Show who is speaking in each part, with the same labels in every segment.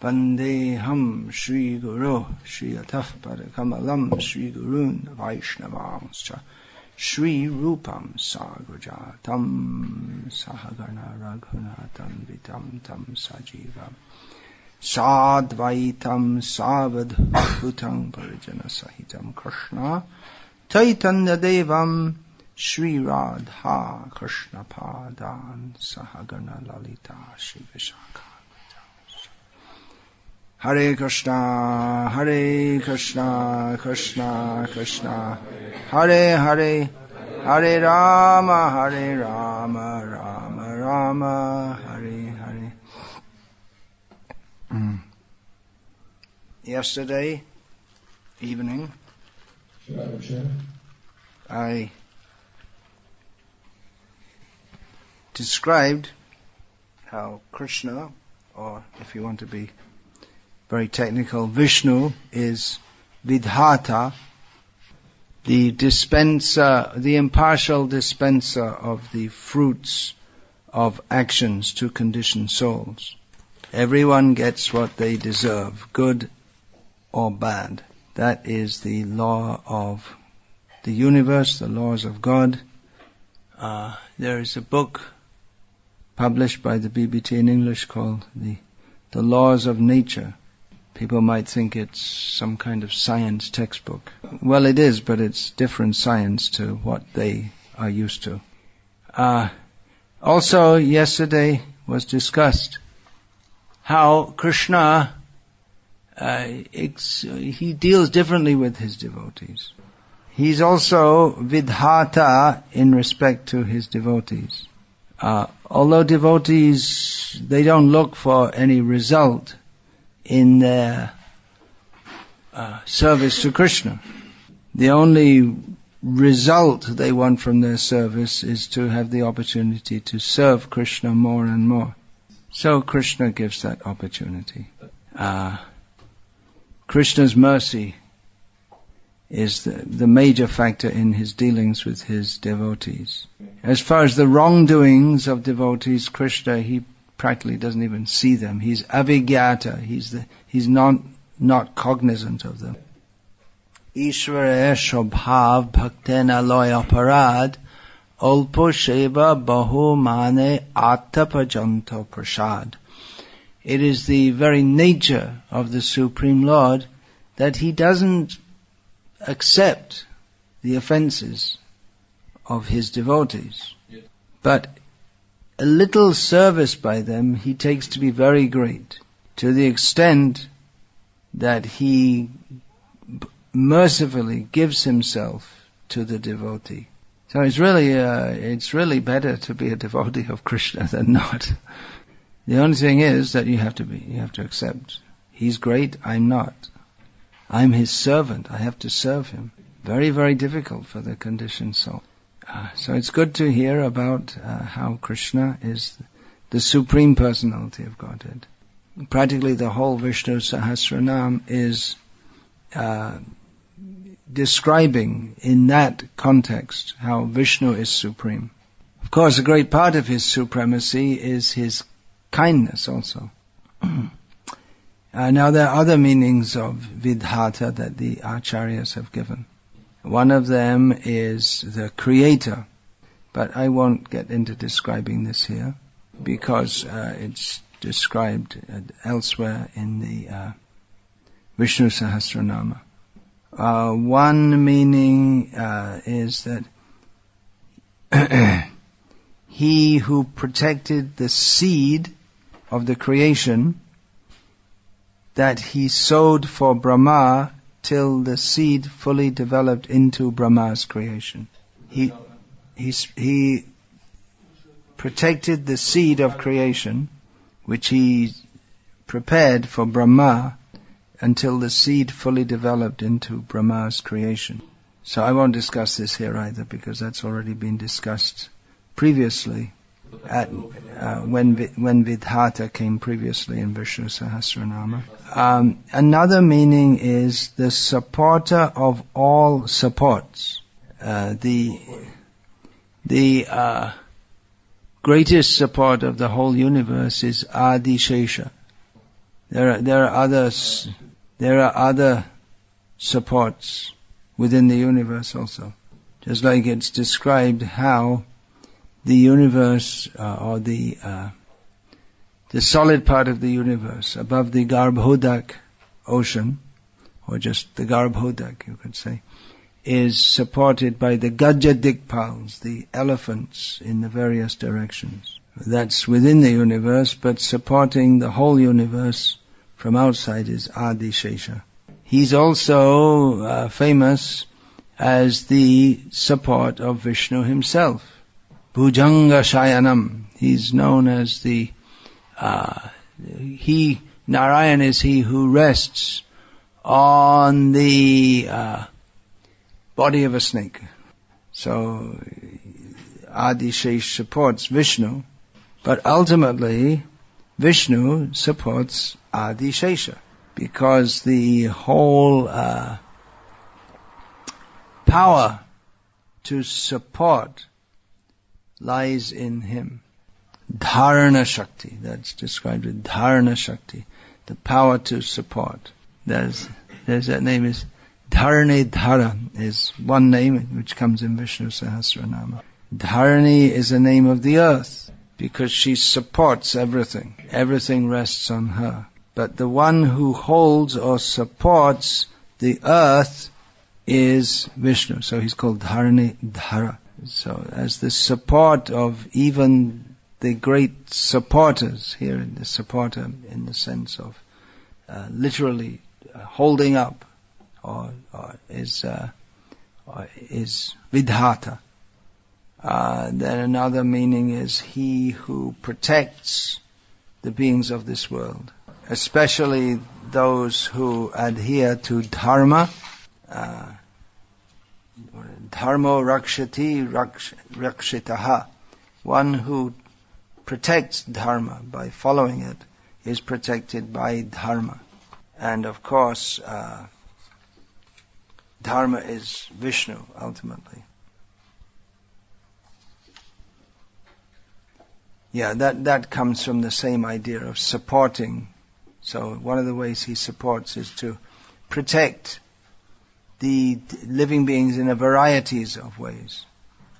Speaker 1: Vandeham Shri Guru Shri Ataf Padakamalam Shri Gurun Vaishnavanscha Shri Rupam Sagrajatam Sahagana Raghunatam Vitam Tam Sajivam Sadvaitam Savadhutam Parijana Sahitam Krishna Chaitanya Devam Shri Radha Krishna Padan Sahagana Lalita Shri Vishaka. Hare Krishna, Krishna Krishna, Hare Hare, Hare Rama, Rama Rama, Hare Hare. Yesterday evening, I described how Krishna, or if you want to be very technical, Vishnu is Vidhata, the dispenser, the impartial dispenser of the fruits of actions to conditioned souls. Everyone gets what they deserve, good or bad. That is the law of the universe, the laws of God. There is a book published by the BBT in English called The Laws of Nature. People might think it's some kind of science textbook. Well, it is, but it's different science to what they are used to. Also, yesterday was discussed how Krishna, he deals differently with his devotees. He's also Vidhata in respect to his devotees. Although devotees, they don't look for any result in their service to Krishna. The only result they want from their service is to have the opportunity to serve Krishna more and more. So Krishna gives that opportunity. Krishna's mercy is the major factor in his dealings with his devotees. As far as the wrongdoings of devotees, Krishna, he practically doesn't even see them. He's avigyata. He's not cognizant of them. Ishvara shobhav bhaktena loy aparad olpo sheva bahu mane attapajanto prasad. It is the very nature of the Supreme Lord that he doesn't accept the offenses of his devotees. But a little service by them he takes to be very great, to the extent that he mercifully gives himself to the devotee. So it's really better to be a devotee of Krishna than not. The only thing is that you have to accept. He's great, I'm not. I'm his servant, I have to serve him. Very, very difficult for the conditioned soul. So it's good to hear about how Krishna is the Supreme Personality of Godhead. Practically the whole Vishnu Sahasranama is describing in that context how Vishnu is supreme. Of course, a great part of his supremacy is his kindness also. Now there are other meanings of Vidhata that the Acharyas have given. One of them is the creator, but I won't get into describing this here because it's described elsewhere in the Vishnu Sahasranama. One meaning is that he who protected the seed of the creation that he sowed for Brahma till the seed fully developed into Brahma's creation. He protected the seed of creation, which he prepared for Brahma, until the seed fully developed into Brahma's creation. So I won't discuss this here either, because that's already been discussed previously when Vidhata came previously in Vishnu Sahasranama. Another meaning is the supporter of all supports. The greatest support of the whole universe is Adi Shesha. There are other supports within the universe also. Just like it's described how the universe, or the solid part of the universe above the Garbhodak ocean, or just the Garbhodak you could say, is supported by the Gajadikpals, the elephants in the various directions. That's within the universe, but supporting the whole universe from outside is Adi Shesha. He's also famous as the support of Vishnu himself. Bhujanga Shayanam. He's known as Narayan is he who rests on the body of a snake. So Adi Shesh supports Vishnu, but ultimately Vishnu supports Adi Shesha, because the whole power to support lies in him. Dharana Shakti, that's described with Dharana Shakti, the power to support. There's that name is Dharani Dhara, is one name which comes in Vishnu Sahasranama. Dharani is the name of the earth, because she supports everything. Everything rests on her. But the one who holds or supports the earth is Vishnu. So he's called Dharani Dhara. So as the support of even the great supporters, here in the supporter in the sense of literally holding up, or is Vidhata. Then another meaning is he who protects the beings of this world, especially those who adhere to dharma. Dharmo rakshati rakshitaha. One who protects dharma by following it is protected by dharma. And of course, dharma is Vishnu ultimately. Yeah, that comes from the same idea of supporting. So one of the ways he supports is to protect the living beings in a varieties of ways.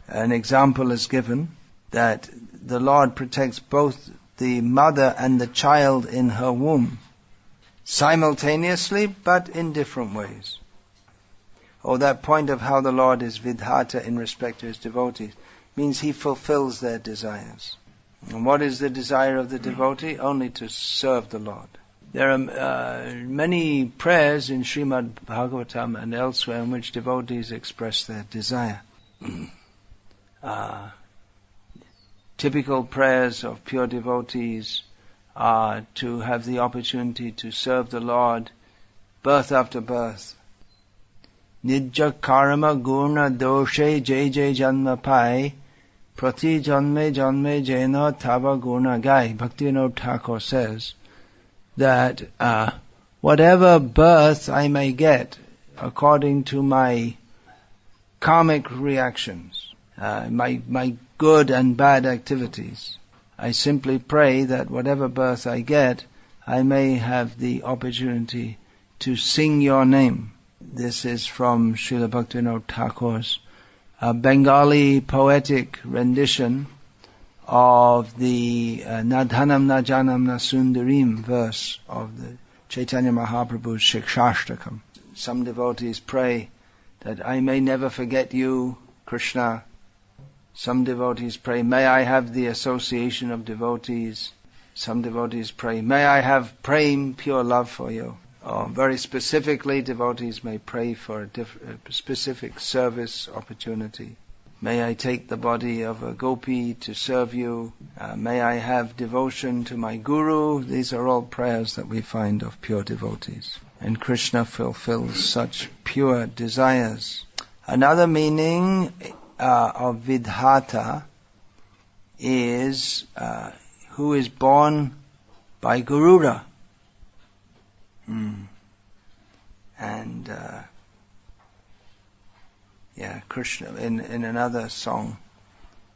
Speaker 1: An example is given that the Lord protects both the mother and the child in her womb simultaneously, but in different ways. Or that point of how the Lord is Vidhata in respect to his devotees means he fulfills their desires. And what is the desire of the devotee? Only to serve the Lord. There are many prayers in Srimad Bhagavatam and elsewhere in which devotees express their desire. Typical prayers of pure devotees are to have the opportunity to serve the Lord birth after birth. Nijja karma guna doshe jai jai janma pai prati janme janme jena tava guna gai. Bhakti Thakur says that whatever birth I may get according to my karmic reactions, my good and bad activities, I simply pray that whatever birth I get, I may have the opportunity to sing your name. This is from Srila Bhaktivinoda Thakur's Bengali poetic rendition of the Nadhanam Najanam Nasundarim verse of the Chaitanya Mahaprabhu's Shikshashtakam. Some devotees pray that I may never forget you, Krishna. Some devotees pray, may I have the association of devotees. Some devotees pray, may I have prem, pure love for you. Or very specifically, devotees may pray for a specific service opportunity. May I take the body of a gopi to serve you. May I have devotion to my guru. These are all prayers that we find of pure devotees. And Krishna fulfills such pure desires. Another meaning of Vidhata is who is born by Garuda. And Krishna in another song,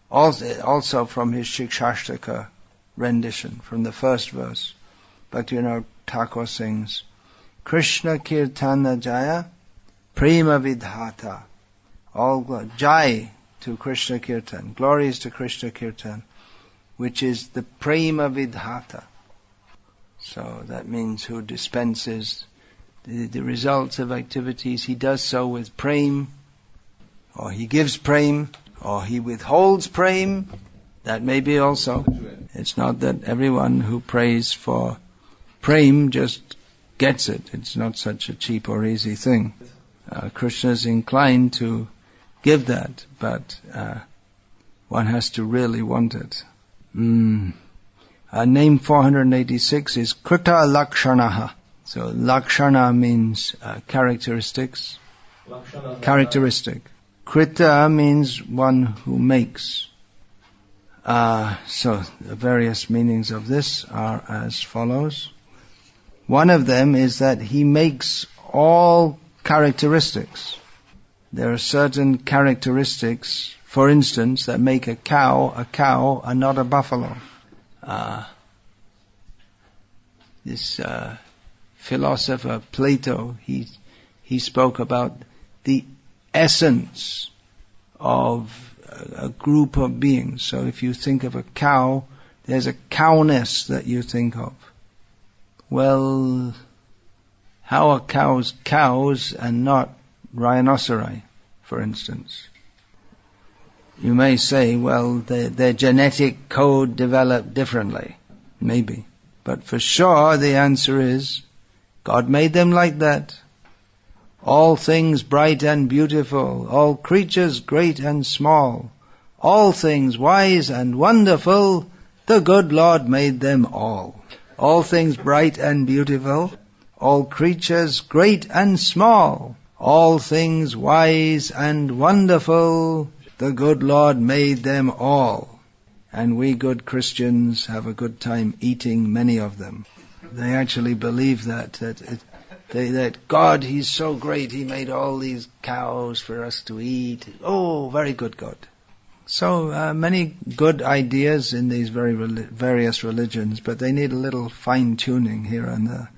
Speaker 1: also from his Shikshashtaka rendition, from the first verse, Bhaktivinoda Thakur sings, Krishna Kirtana Jaya, Prema Vidhata. All Jai to Krishna Kirtan, glories to Krishna Kirtan, which is the Prema Vidhata. So that means who dispenses the results of activities. He does so with prem, or he gives prem, or he withholds prem. That may be also. It's not that everyone who prays for prem just gets it. It's not such a cheap or easy thing. Krishna is inclined to give that, but one has to really want it. Name 486 is Krta laksanah. So laksanah means characteristics. Characteristic. Krta means one who makes. So the various meanings of this are as follows. One of them is that he makes all characteristics. There are certain characteristics, for instance, that make a cow and not a buffalo. This philosopher Plato, he spoke about the essence of a group of beings. So if you think of a cow, there's a cowness that you think of. Well, how are cows cows and not rhinoceri, for instance? You may say, well, their genetic code developed differently. Maybe. But for sure, the answer is, God made them like that. All things bright and beautiful, all creatures great and small, all things wise and wonderful, the good Lord made them all. All things bright and beautiful, all creatures great and small, all things wise and wonderful, the good Lord made them all. And we good Christians have a good time eating many of them. They actually believe that God, He's so great, He made all these cows for us to eat. Oh, very good God. So many good ideas in these various religions, but they need a little fine-tuning here and there.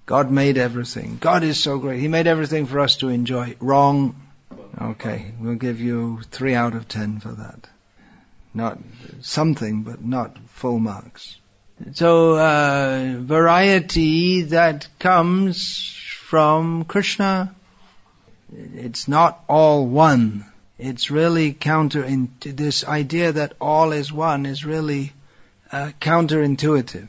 Speaker 1: God made everything. God is so great. He made everything for us to enjoy. Wrong. Okay, we'll give you 3 out of 10 for that. Not something, but not full marks. So, variety that comes from Krishna, it's not all one. It's really this idea that all is one is really counterintuitive.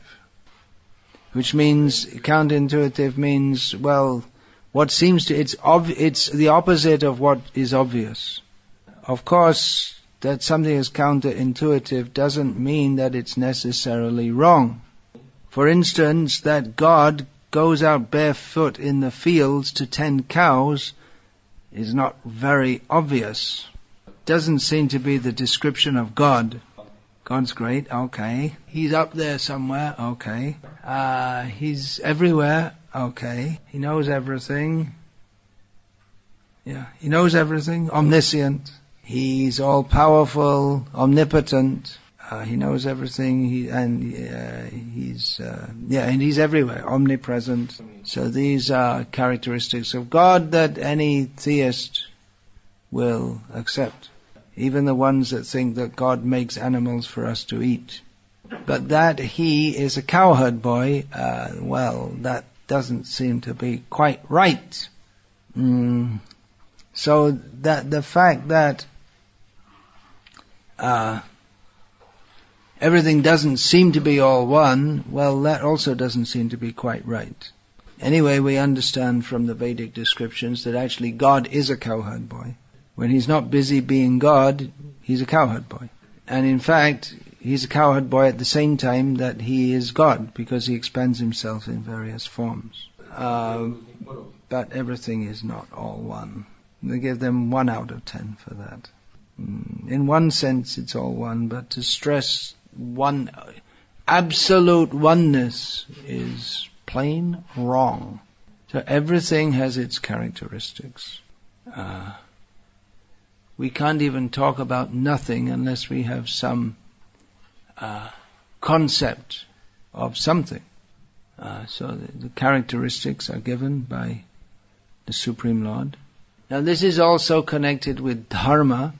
Speaker 1: Which means, counterintuitive means, well, what seems to, it's the opposite of what is obvious. Of course, that something is counterintuitive doesn't mean that it's necessarily wrong. For instance, that God goes out barefoot in the fields to tend cows is not very obvious. Doesn't seem to be the description of God. God's great, okay. He's up there somewhere, okay. He's everywhere, okay. He knows everything. Yeah, He knows everything, omniscient. He's all-powerful, omnipotent. He knows everything, He's everywhere, omnipresent. So these are characteristics of God that any theist will accept. Even the ones that think that God makes animals for us to eat. But that He is a cowherd boy, well, that doesn't seem to be quite right. So that the fact that everything doesn't seem to be all one, well, that also doesn't seem to be quite right. Anyway, we understand from the Vedic descriptions that actually God is a cowherd boy. When He's not busy being God, He's a cowherd boy. And in fact, He's a cowherd boy at the same time that He is God, because He expends Himself in various forms. But everything is not all one. We give them 1 out of 10 for that. In one sense it's all one, but to stress one absolute oneness is plain wrong. So everything has its characteristics. We can't even talk about nothing unless we have some concept of something. So the characteristics are given by the Supreme Lord. Now this is also connected with dharma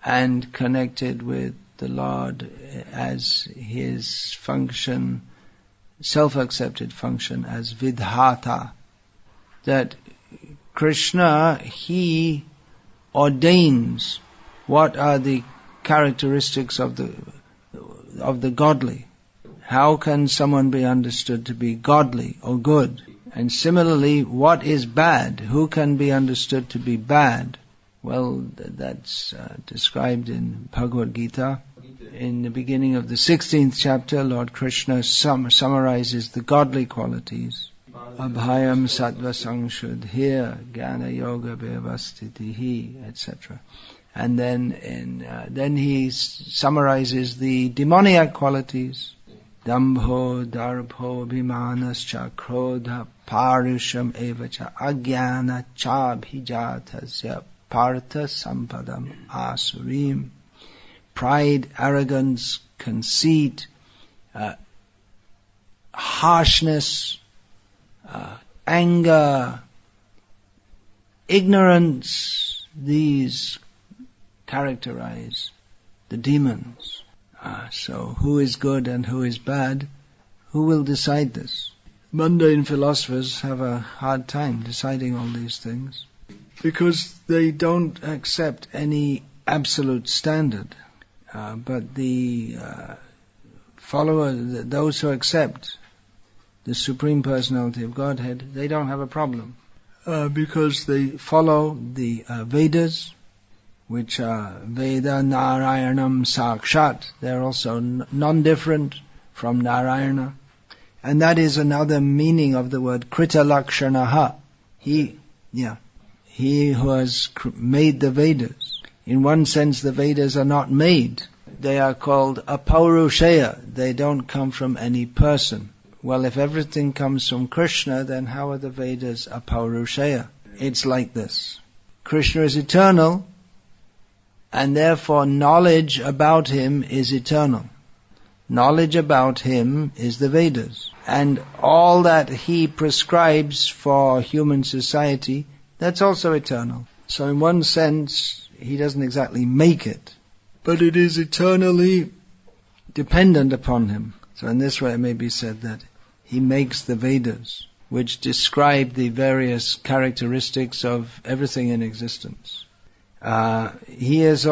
Speaker 1: and connected with the Lord as his function, self-accepted function as Vidhata. That Krishna, he ordains what are the characteristics of the godly. How can someone be understood to be godly or good? And similarly, what is bad? Who can be understood to be bad? Well, that's described in Bhagavad Gita. In the beginning of the 16th chapter, Lord Krishna summarizes the godly qualities. Abhayam sattva sangshuddhir jnana yoga bevastitihi, etc. And then he summarizes the demoniac qualities. Dambho, darbho, bhimanascha, krodha, parusham evacha, agyana, chabhijatasya, partha sampadam asurim. Pride, arrogance, conceit, harshness, anger, ignorance, these characterize the demons. So who is good and who is bad? Who will decide this? Mundane philosophers have a hard time deciding all these things because they don't accept any absolute standard. But the followers, those who accept the Supreme Personality of Godhead, they don't have a problem because they follow the Vedas, which are Veda Narayanam Sakshat. They're also non-different from Narayana. And that is another meaning of the word Krta laksanah. He who has made the Vedas. In one sense, the Vedas are not made. They are called apaurushaya. They don't come from any person. Well, if everything comes from Krishna, then how are the Vedas apaurushaya? It's like this. Krishna is eternal, and therefore knowledge about him is eternal. Knowledge about him is the Vedas. And all that he prescribes for human society, that's also eternal. So in one sense, he doesn't exactly make it, but it is eternally dependent upon him. So in this way it may be said that he makes the Vedas, which describe the various characteristics of everything in existence. He has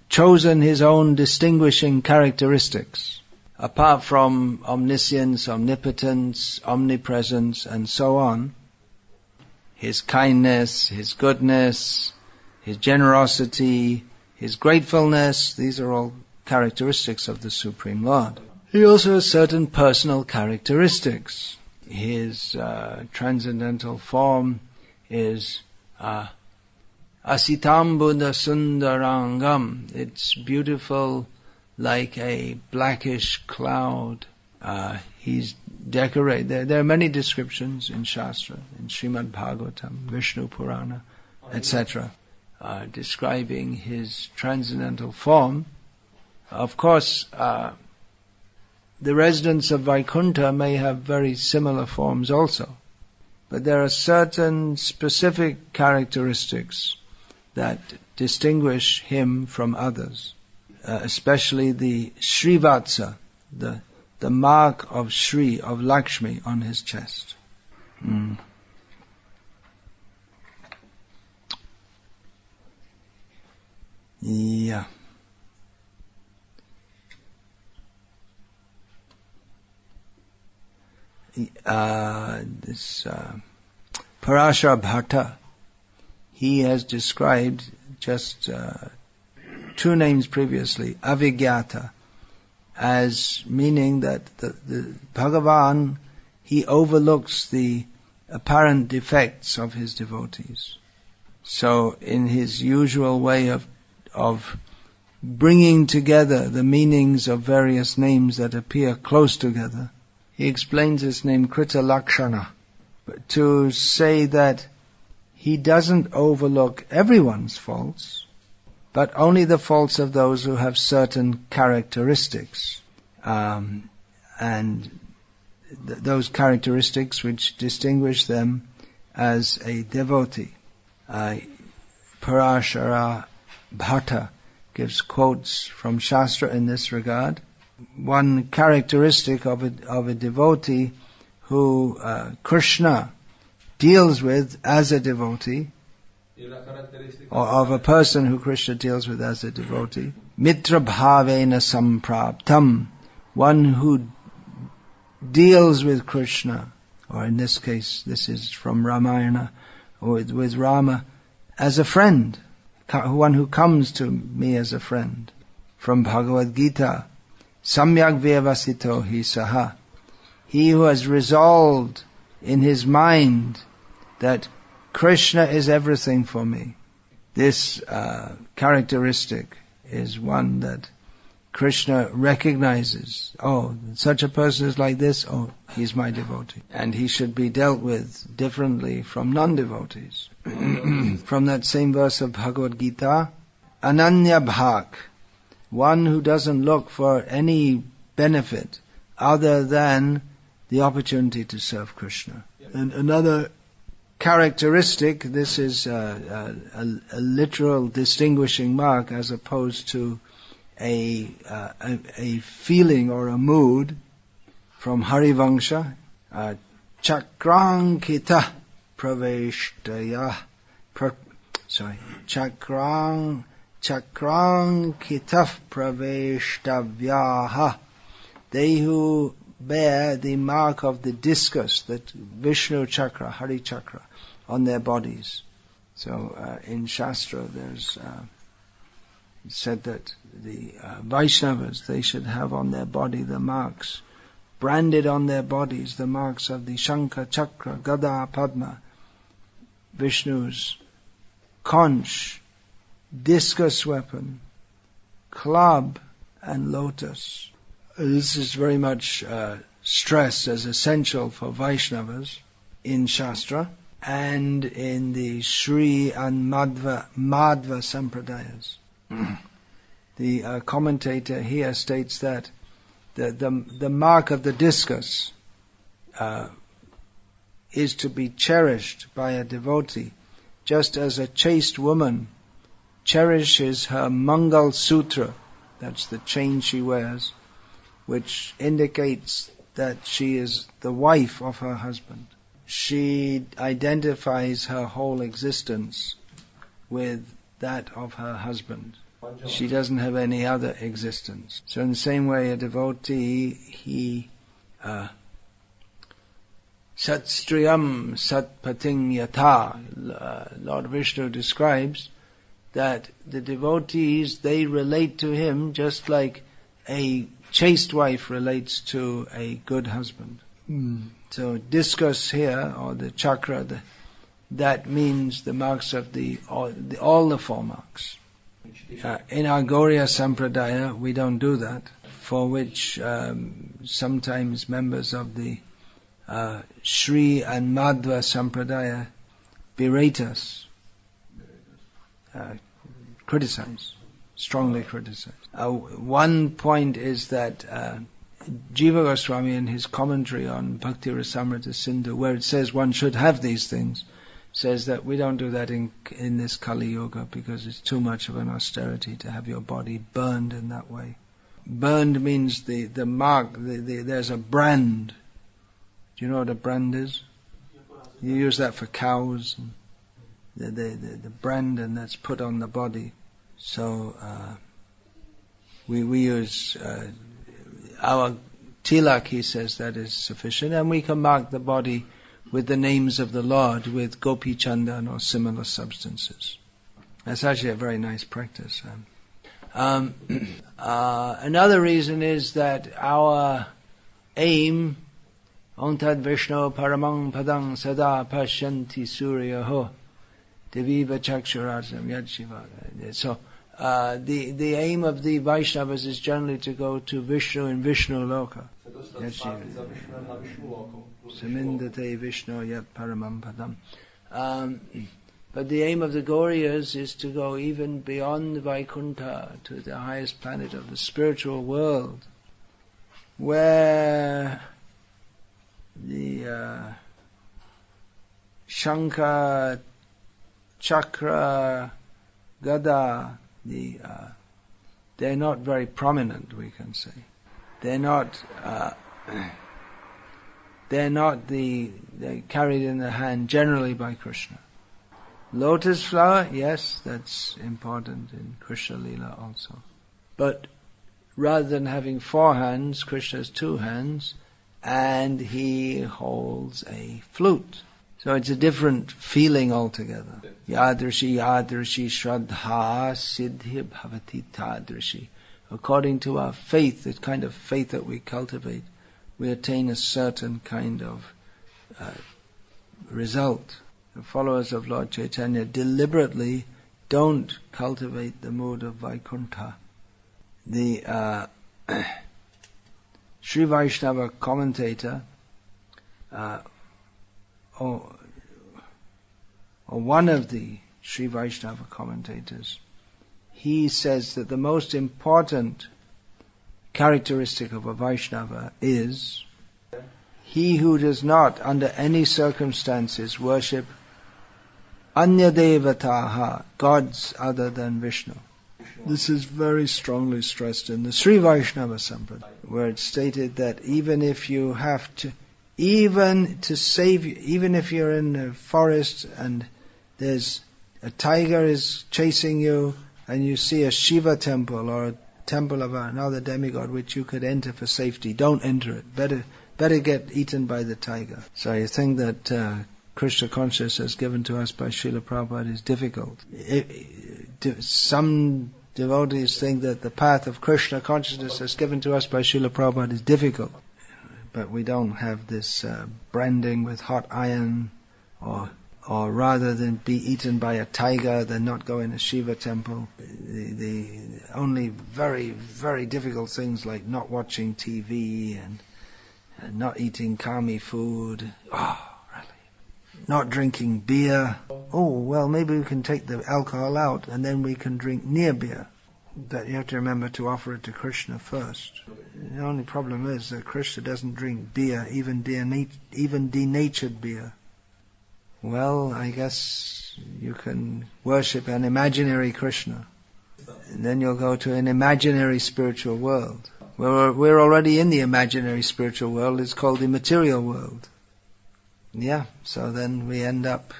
Speaker 1: chosen his own distinguishing characteristics. Apart from omniscience, omnipotence, omnipresence, and so on, his kindness, his goodness, his generosity, his gratefulness, these are all characteristics of the Supreme Lord. He also has certain personal characteristics. His transcendental form is Asitam Buddha Sundarangam. It's beautiful like a blackish cloud. He's decorated. There are many descriptions in Shastra, in Srimad Bhagavatam, Vishnu Purana, etc., describing his transcendental form. Of course, the residents of Vaikuntha may have very similar forms also, but there are certain specific characteristics that distinguish him from others, especially the Srivatsa, the mark of Sri, of Lakshmi on his chest. Yeah. This Parashara Bhatta, he has described just two names previously, Avigyata, as meaning that the Bhagavan, he overlooks the apparent defects of his devotees. So in his usual way of bringing together the meanings of various names that appear close together, he explains his name Krta laksanah, to say that he doesn't overlook everyone's faults, but only the faults of those who have certain characteristics. And those characteristics which distinguish them as a devotee. Parashara Bhata gives quotes from Shastra in this regard. One characteristic of a devotee who Krishna deals with as a devotee, or of a person who Krishna deals with as a devotee, mitra bhavena sampraptam, one who deals with Krishna, or in this case, this is from Ramayana, or with Rama, as a friend, one who comes to me as a friend. From Bhagavad Gita, samyak vyavasito hi saha, he who has resolved in his mind that Krishna is everything for me. This characteristic is one that Krishna recognizes. Oh, such a person is like this. Oh, he's my devotee. And he should be dealt with differently from non-devotees. From that same verse of Bhagavad Gita, Ananya Bhak, one who doesn't look for any benefit other than the opportunity to serve Krishna. And another characteristic, this is a literal distinguishing mark as opposed to a feeling or a mood, from Harivangsha, Chakrankita praveshtaya, Chakrankita praveshtavyaha, they who bear the mark of the discus, that Vishnu chakra, Hari chakra, on their bodies. So in Shastra there's said that the Vaishnavas, they should have on their body the marks, branded on their bodies, the marks of the Shankha, Chakra, Gada, Padma, Vishnu's conch, discus weapon, club, and lotus. This is very much stressed as essential for Vaishnavas in Shastra and in the Sri and Madhva Sampradayas. The commentator here states that the mark of the discus is to be cherished by a devotee, just as a chaste woman cherishes her Mangal Sutra, that's the chain she wears, which indicates that she is the wife of her husband. She identifies her whole existence with that of her husband. She doesn't have any other existence. So in the same way, a devotee, he satstriyam satpating yatha, Lord Vishnu describes that the devotees, they relate to him just like a chaste wife relates to a good husband. So discus here, or the chakra, that means the marks of all the four marks. In our Gauriya Sampradaya, we don't do that, for which sometimes members of the Sri and Madhva Sampradaya berate us, criticize, strongly criticize. One point is that Jiva Goswami, in his commentary on Bhakti Rasamrita Sindhu, where it says one should have these things, says that we don't do that in this Kali Yuga because it's too much of an austerity to have your body burned in that way. Burned means the mark, there's a brand. Do you know what a brand is? You use that for cows. The brand, and that's put on the body. So we use our tilak, he says, that is sufficient, and we can mark the body with the names of the Lord, with gopi chandan or similar substances. That's actually a very nice practice. Another reason is that our aim, Om Tad Vishnu Paramang Padang Sada Pashyanti Suryaho Deviva Chakshurasam Yad Shiva. So the aim of the Vaishnavas is generally to go to Vishnu in Vishnu Loka. Samindate Vishnu Yat Paramam Padam. But the aim of the Gauriyas is to go even beyond Vaikuntha, to the highest planet of the spiritual world, where the Shankha, Chakra, Gada, they're not very prominent, we can say. They're carried in the hand generally by Krishna. Lotus flower, yes, that's important in Krishna Lila also. But rather than having 4 hands, Krishna has 2 hands, and he holds a flute. So it's a different feeling altogether. Yadrishi shraddha siddhi bhavati tadrishi. According to our faith, the kind of faith that we cultivate, we attain a certain kind of result. The followers of Lord Chaitanya deliberately don't cultivate the mood of Vaikuntha. The Sri Vaishnava commentator, or one of the Sri Vaishnava commentators, he says that the most important characteristic of a Vaishnava is he who does not, under any circumstances, worship Anya Devataha, gods other than Vishnu. This is very strongly stressed in the Sri Vaishnava Sampradaya, where it's stated that even if you have to, even if you're in a forest and there's a tiger is chasing you and you see a Shiva temple or a temple of another demigod which you could enter for safety, don't enter it. Better get eaten by the tiger. So you think that Krishna consciousness given to us by Srila Prabhupada is difficult. Some devotees think that the path of Krishna consciousness as given to us by Srila Prabhupada is difficult. But we don't have this branding with hot iron, or rather than be eaten by a tiger, then not go in a Shiva temple. The only very, very difficult things like not watching TV and not eating kami food. Not drinking beer. Oh, well, maybe we can take the alcohol out and then we can drink near beer. But you have to remember to offer it to Krishna first. The only problem is that Krishna doesn't drink beer, even denatured beer. Well, I guess you can worship an imaginary Krishna. And then you'll go to an imaginary spiritual world. We're already in the imaginary spiritual world. It's called the material world. Yeah, so then we end up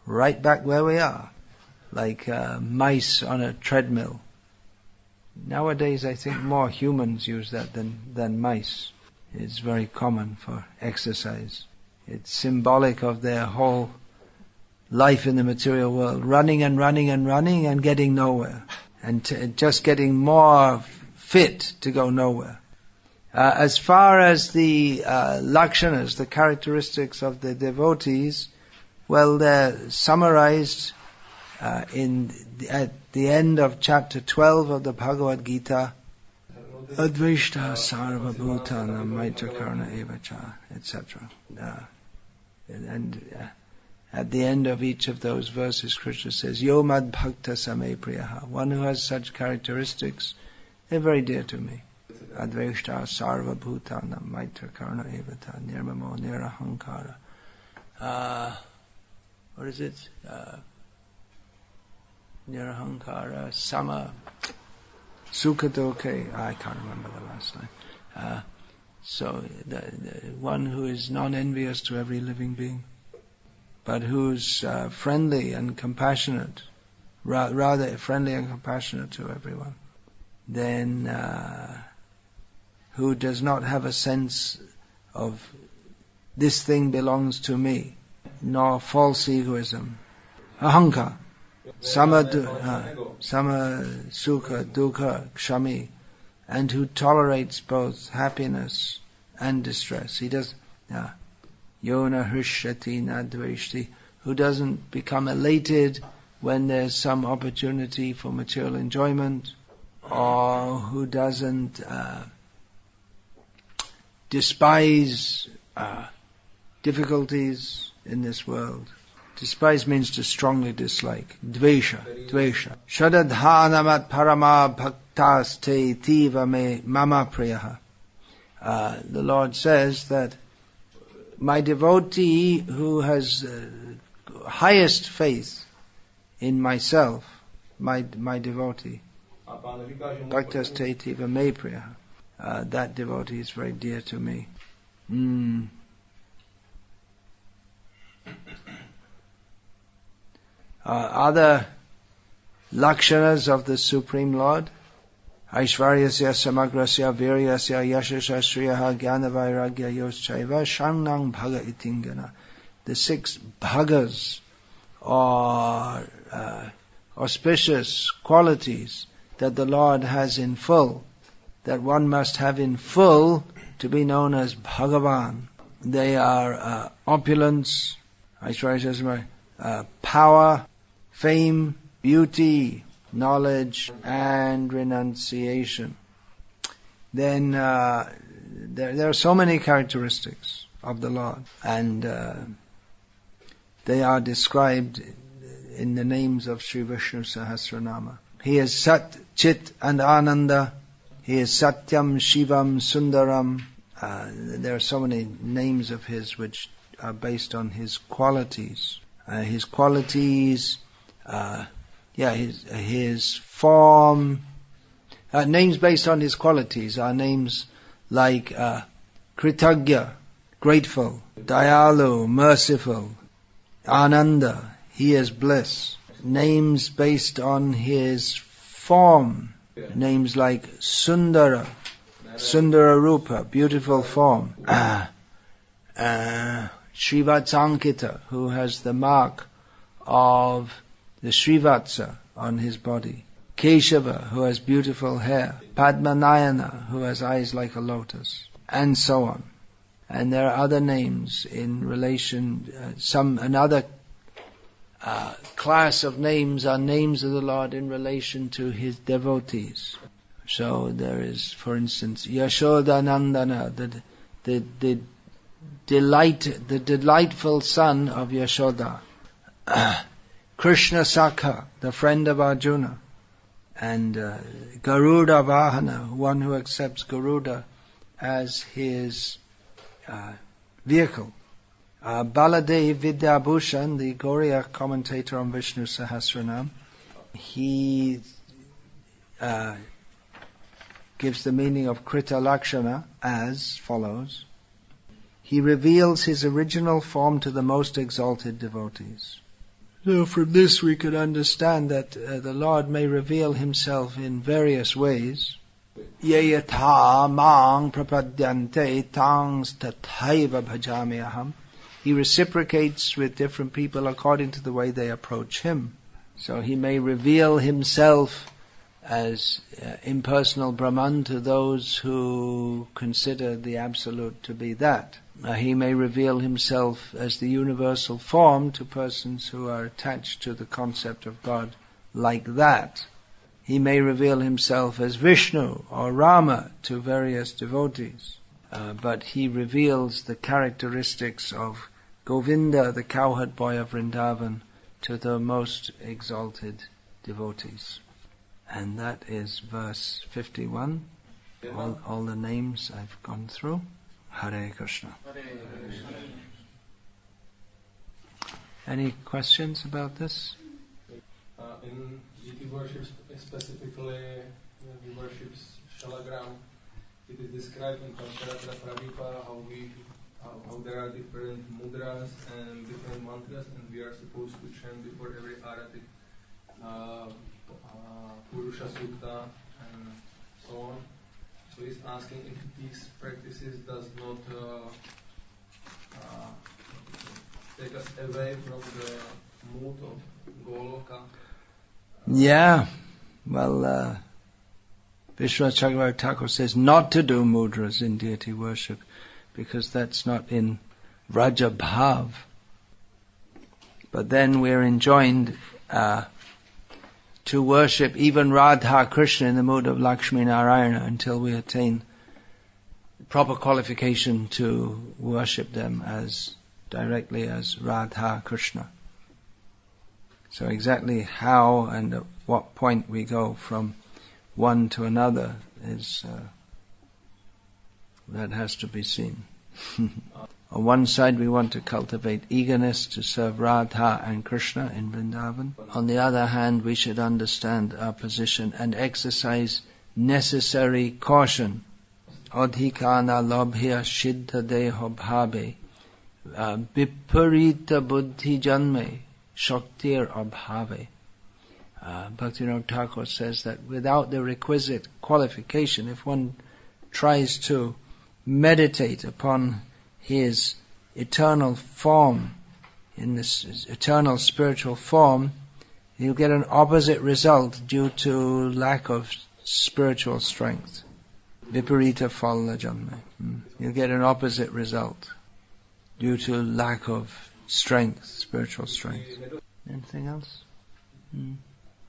Speaker 1: right back where we are, like mice on a treadmill. Nowadays I think more humans use that than mice. It's very common for exercise. It's symbolic of their whole life in the material world, running and running and running and getting nowhere, and just getting more fit to go nowhere. As far as the lakshanas, the characteristics of the devotees, well, they're summarized at the end of chapter 12 of the Bhagavad Gita. Advaishta sarva bhutana maitra karuna evacha, etc. And at the end of each of those verses, Krishna says, Yo mad bhakta same priyaha. One who has such characteristics, they're very dear to me. Advaishta sarva bhutana maitra karuna evata nirmamo nirahankara. What is it? Nirahankara sama sukhadoke. I can't remember the last line. So the one who is non-envious to every living being, but who's friendly and compassionate, rather friendly and compassionate to everyone. Then who does not have a sense of this thing belongs to me, nor false egoism, ahankar, sama sukha dukkha kshami, and who tolerates both happiness and distress. He does yona hrishyati nadveshti, who doesn't become elated when there's some opportunity for material enjoyment, or who doesn't despise difficulties in this world. Despise means to strongly dislike. Dvesha. Shadadhanamat parama bhaktaste tiva me mama priyaha. The Lord says that my devotee who has highest faith in myself, my devotee, Bhaktas Tetiva Mepriya, that devotee is very dear to me. Other lakshanas of the Supreme Lord: Aishvaryasya samagrasya viryasya yashasya shriyaha jnanavairagya yoschaiva shangnang bhaga itingana. The 6 bhagas, or auspicious qualities that the Lord has in full, that one must have in full to be known as Bhagavan. They are opulence, power, fame, beauty, knowledge, and renunciation. Then there are so many characteristics of the Lord, and they are described in the names of Sri Vishnu Sahasranama. He is Sat, Chit, and Ananda. He is Satyam, Shivam, Sundaram. There are so many names of His which are based on His qualities. His qualities, His form. Names based on His qualities are names like Kritagya, grateful; Dayalu, merciful; Ananda, He is bliss. Names based on His form, names like Sundara, Sundara Rupa, beautiful form; Srivatsankita, who has the mark of the Srivatsa on his body; Keshava, who has beautiful hair; Padmanayana, who has eyes like a lotus, and so on. And there are other names in relation, another class of names are names of the Lord in relation to His devotees. So there is, for instance, Yashodanandana, the delightful son of Yashoda; Krishna Sakha, the friend of Arjuna; and Garuda Vahana, one who accepts Garuda as his vehicle. Baladev Vidyabhushan, the Gauriya commentator on Vishnu Sahasranama, he gives the meaning of Krta laksanah as follows: He reveals His original form to the most exalted devotees. So from this we could understand that the Lord may reveal Himself in various ways. Yayatha mang prapadyante tangs tathaiva bhajami aham. He reciprocates with different people according to the way they approach Him. So He may reveal Himself as impersonal Brahman to those who consider the Absolute to be that. He may reveal Himself as the universal form to persons who are attached to the concept of God like that. He may reveal Himself as Vishnu or Rama to various devotees. But He reveals the characteristics of Govinda, the cowherd boy of Vrindavan, to the most exalted devotees. And that is verse 51. All the names I've gone through. Hare Krishna. Any questions about this?
Speaker 2: In deity worship, specifically the worship Shalagram, it is described in Pancharatra Pradipa how there are different mudras and different mantras, and we are supposed to chant before every arati Purusha Sukta and so on. So he's asking if these practices does not take us away from the mood of Goloka.
Speaker 1: Yeah, well, Vishwanath Chakravarti Thakur says not to do mudras in deity worship, because that's not in Raja Bhav. But then we're enjoined to worship even Radha Krishna in the mood of Lakshmi Narayana until we attain proper qualification to worship them as directly as Radha Krishna. So exactly how and at what point we go from one to another is that has to be seen. On one side we want to cultivate eagerness to serve Radha and Krishna in Vrindavan. On the other hand, we should understand our position and exercise necessary caution. Adhikana labhya siddha deho bhave viparita buddhi janme shaktir abhave. Bhaktivinoda Thakur says that without the requisite qualification, if one tries to meditate upon his eternal form, in this eternal spiritual form, you'll get an opposite result due to lack of spiritual strength. Viparita phalla janme. You'll get an opposite result due to lack of strength, spiritual strength. Anything else?
Speaker 3: In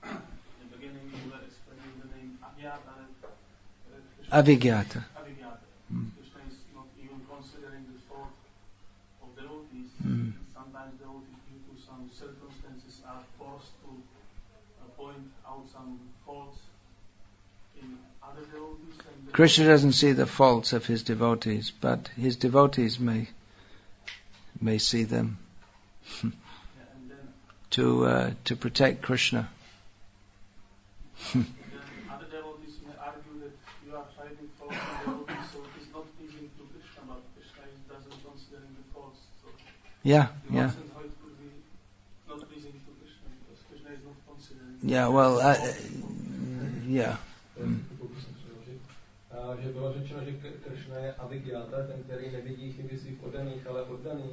Speaker 3: the beginning you were explaining the name
Speaker 1: Avigyata.
Speaker 3: Krishna is not even considering the thought of devotees. Sometimes devotees, due to some circumstances, are forced to point out some faults in other devotees.
Speaker 1: Krishna doesn't see the faults of his devotees, but his devotees may see them to protect Krishna.
Speaker 3: Then other devotees may argue that you are finding faults in devotees, so it is not pleasing to Krishna, but Krishna doesn't consider the faults. So
Speaker 1: Yeah.
Speaker 3: how it could be not pleasing to Krishna, because Krishna is not considering.
Speaker 1: Yeah, well, yeah.
Speaker 2: Že bylo řečeno, že Krishna je avigyata, ten, který nevidí chyby svých oddaných, ale oddaný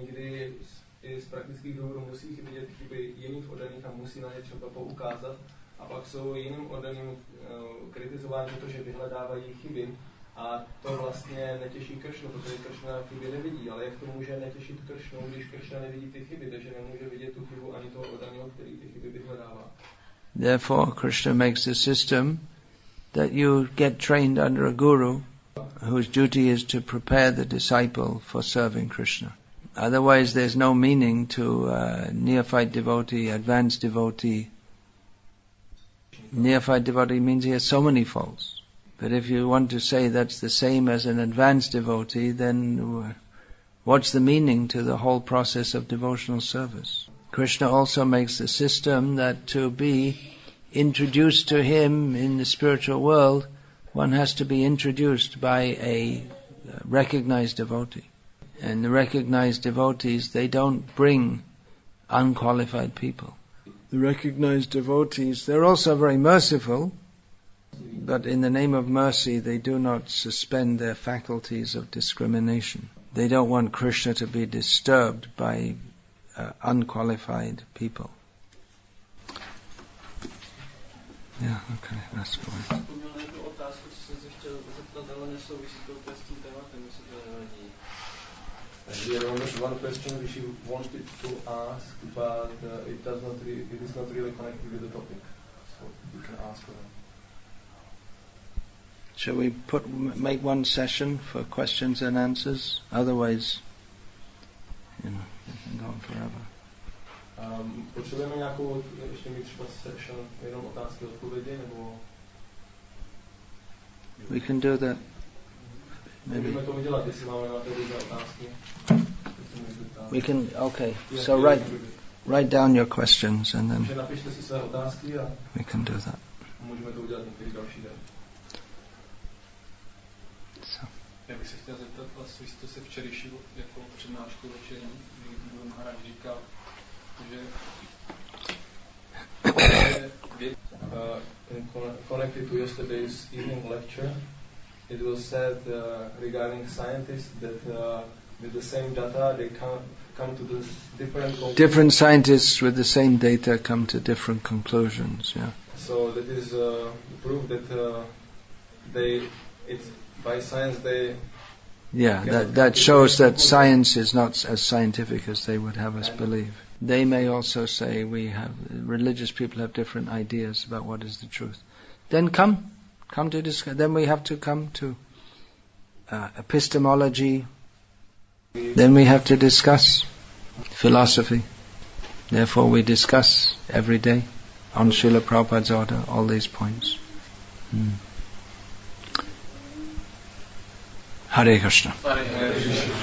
Speaker 2: někdy i z praktických důvodů musí vidět chyby jiných oddaných a musí na ně třeba poukázat. A pak jsou jiným oddaným kritizováni to, že vyhledávají chyby. A to vlastně netěší Kršnu, protože Kršna chyby nevidí. Ale jak to může netěšit Kršnu, když Kršna nevidí ty chyby, takže nemůže vidět tu chybu ani toho oddaného, který ty chyby vyhledává.
Speaker 1: Therefore, Krishna makes a system that you get trained under a guru whose duty is to prepare the disciple for serving Krishna. Otherwise, there's no meaning to neophyte devotee, advanced devotee. Neophyte devotee means he has so many faults. But if you want to say that's the same as an advanced devotee, then what's the meaning to the whole process of devotional service? Krishna also makes the system that to be introduced to him in the spiritual world, one has to be introduced by a recognized devotee. And the recognized devotees, they don't bring unqualified people. The recognized devotees, they're also very merciful, but in the name of mercy, they do not suspend their faculties of discrimination. They don't want Krishna to be disturbed by unqualified people. Yeah, okay, that's fine.
Speaker 2: There was one question which you wanted to ask, but it is not really connected with the topic, so you can ask for them.
Speaker 1: Shall we make one session for questions and answers? Otherwise, it can go on forever.
Speaker 2: Potřebujeme nějakou ještě mít třeba session, jenom otázky odpovědi, nebo?
Speaker 1: We can do that.
Speaker 2: Můžeme to udělat, jestli máme na to různé otázky.
Speaker 1: We can, okay. So write down your questions and then
Speaker 2: napište si své otázky a
Speaker 1: we can do that.
Speaker 2: Můžeme to udělat některý další den.
Speaker 1: So.
Speaker 4: Já bych se chtěl zeptat, vy jste se včerejší jako přednášku večerní, kdy Maharaj říkal, že
Speaker 2: connected to yesterday's evening lecture, it was said regarding scientists that with the same data they come to this
Speaker 1: different scientists with the same data come to different conclusions. Yeah.
Speaker 2: So that is proof that by science they.
Speaker 1: Yeah, that shows that science is not as scientific as they would have us believe. They may also say religious people have different ideas about what is the truth. Then come to discuss. Then we have to come to epistemology. Then we have to discuss philosophy. Therefore we discuss every day on Srila Prabhupada's order all these points. Hare Krishna.
Speaker 4: Hare Krishna.